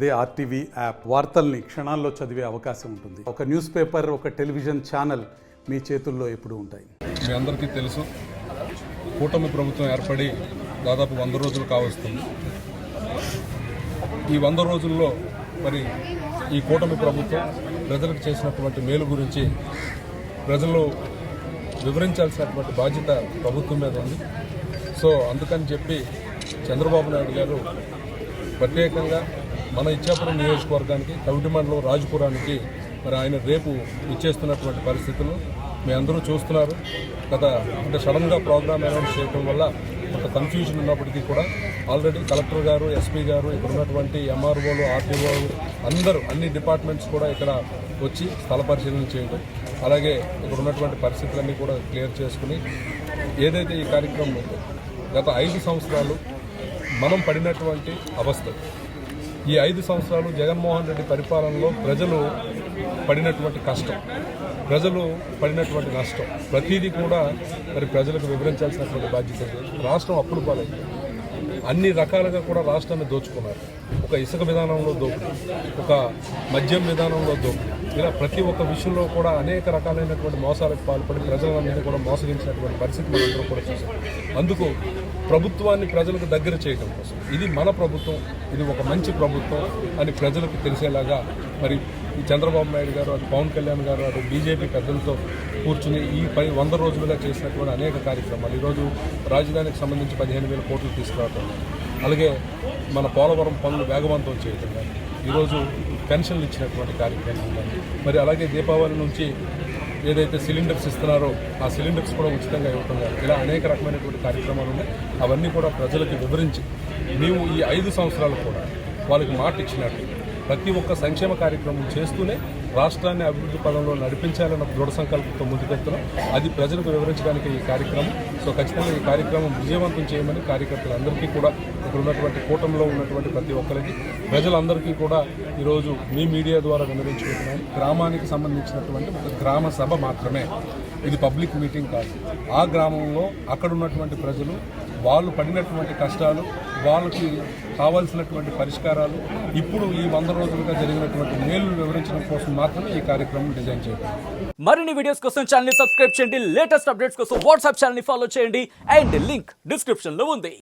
అదే RTV app వార్తల్ని క్షణాల్లో చదివే అవకాశం ఉంటుంది. ఒక న్యూస్ పేపర్, ఒక టెలివిజన్ ఛానల్ మీ చేతుల్లో ఎప్పుడూ ఉంటాయి. మీ అందరికీ తెలుసు, కూటమి ప్రభుత్వం ఏర్పడి దాదాపు 100 రోజులు కావస్తుంది. ఈ 100 రోజుల్లో మరి ఈ కూటమి ప్రభుత్వం ప్రజలకు చేసినటువంటి మేలు గురించి ప్రజలు వివరించాల్సినటువంటి బాధ్యత ప్రభుత్వం మీద ఉంది. సో అందుకని చెప్పి చంద్రబాబు నాయుడు గారు ప్రత్యేకంగా మన ఇచ్చాపురం నియోజకవర్గానికి, కవిటి మండలం రాజపురానికి మరి ఆయన రేపు ఇచ్చేస్తున్నటువంటి పరిస్థితులు మీ అందరూ చూస్తున్నారు. అంటే సడన్గా ప్రోగ్రామ్ అనౌన్స్ చేయడం వల్ల ఒక కన్ఫ్యూజన్ ఉన్నప్పటికీ కూడా ఆల్రెడీ కలెక్టర్ గారు, ఎస్పీ గారు, ఇక్కడ ఉన్నటువంటి ఎంఆర్ఓలు, ఆర్టీఓలు అందరూ అన్ని డిపార్ట్మెంట్స్ కూడా ఇక్కడ వచ్చి స్థల పరిశీలన చేయడం, అలాగే ఇక్కడ ఉన్నటువంటి పరిస్థితులన్నీ కూడా క్లియర్ చేసుకుని ఏదైతే ఈ కార్యక్రమం ఉందో గత 5 సంవత్సరాలు మనం పడినటువంటి అవస్థ, ఈ 5 సంవత్సరాలు జగన్మోహన్ రెడ్డి పరిపాలనలో ప్రజలు పడినటువంటి కష్టం, ప్రజలు పడినటువంటి నష్టం ప్రతిదీ కూడా మరి ప్రజలకు వివరించాల్సినటువంటి బాధ్యత. రాష్ట్రం అప్పులు పాలైంది, అన్ని రకాలుగా కూడా రాష్ట్రాన్ని దోచుకున్నారు. ఒక ఇసుక విధానంలో దోపిడీ, ఒక మద్యం విధానంలో దోపిడీ, ఇలా ప్రతి ఒక్క విషయంలో కూడా అనేక రకాలైనటువంటి మోసాలకు పాల్పడి ప్రజలందరినీ కూడా మోసగించినటువంటి పరిస్థితి మనందరం కూడా చూసాం. అందుకు ప్రభుత్వాన్ని ప్రజలకు దగ్గర చేయడం కోసం ఇది మన ప్రభుత్వం, ఇది ఒక మంచి ప్రభుత్వం అని ప్రజలకు తెలిసేలాగా మరి ఈ చంద్రబాబు నాయుడు గారు, అటు పవన్ కళ్యాణ్ గారు, అటు బీజేపీ పెద్దలతో కూర్చుని ఈ 100 రోజులుగా చేసినటువంటి అనేక కార్యక్రమాలు, ఈరోజు రాజధానికి సంబంధించి 15,000 కోట్లు తీసుకురావడం, అలాగే మన పోలవరం పనులు వేగవంతం చేయడం కానీ, ఈరోజు పెన్షన్లు ఇచ్చినటువంటి కార్యక్రమం కానీ, మరి అలాగే దీపావళి నుంచి ఏదైతే సిలిండర్స్ ఇస్తున్నారో ఆ సిలిండర్స్ కూడా ఉచితంగా ఇవ్వటం కానీ, ఇలా అనేక రకమైనటువంటి కార్యక్రమాలు ఉన్నాయి. అవన్నీ కూడా ప్రజలకు వివరించి మేము ఈ 5 సంవత్సరాలు కూడా వాళ్ళకి మాట ఇచ్చినట్టు ప్రతి ఒక్క సంక్షేమ కార్యక్రమం చేస్తూనే రాష్ట్రాన్ని అభివృద్ధి పదంలో నడిపించాలన్న దృఢ సంకల్పంతో ముందుకెళ్తున్నాం. అది ప్రజలకు వివరించడానికి ఈ కార్యక్రమం. సో ఖచ్చితంగా ఈ కార్యక్రమం విజయవంతం చేయమని కార్యకర్తలందరికీ కూడా, ఇక్కడ ఉన్నటువంటి కూటమిలో ఉన్నటువంటి ప్రతి ఒక్కరికి, ప్రజలందరికీ కూడా ఈరోజు మీ మీడియా ద్వారా వివరించుకుంటున్నాం. గ్రామానికి సంబంధించినటువంటి ఒక గ్రామ సభ మాత్రమే, ఇది పబ్లిక్ మీటింగ్ కాదు. ఆ గ్రామంలో అక్కడ ఉన్నటువంటి ప్రజలు వాళ్ళు పడినటువంటి కష్టాలు, వాళ్ళకి కావాల్సినటువంటి పరిష్కారాలు, ఇప్పుడు ఈ 100 రోజులుగా జరిగినటువంటి మేలు వివరించడం కోసం మాత్రమే ఈ కార్యక్రమం డిజైన్ చేయాలి. మరిన్ని వీడియోస్ కోసం ఛానల్ ని సబ్స్క్రైబ్ చేయండి, లేటెస్ట్ అప్డేట్స్ కోసం వాట్సాప్ ఛానల్ ని ఫాలో చేయండి, అండ్ లింక్ డిస్క్రిప్షన్ లో ఉంది.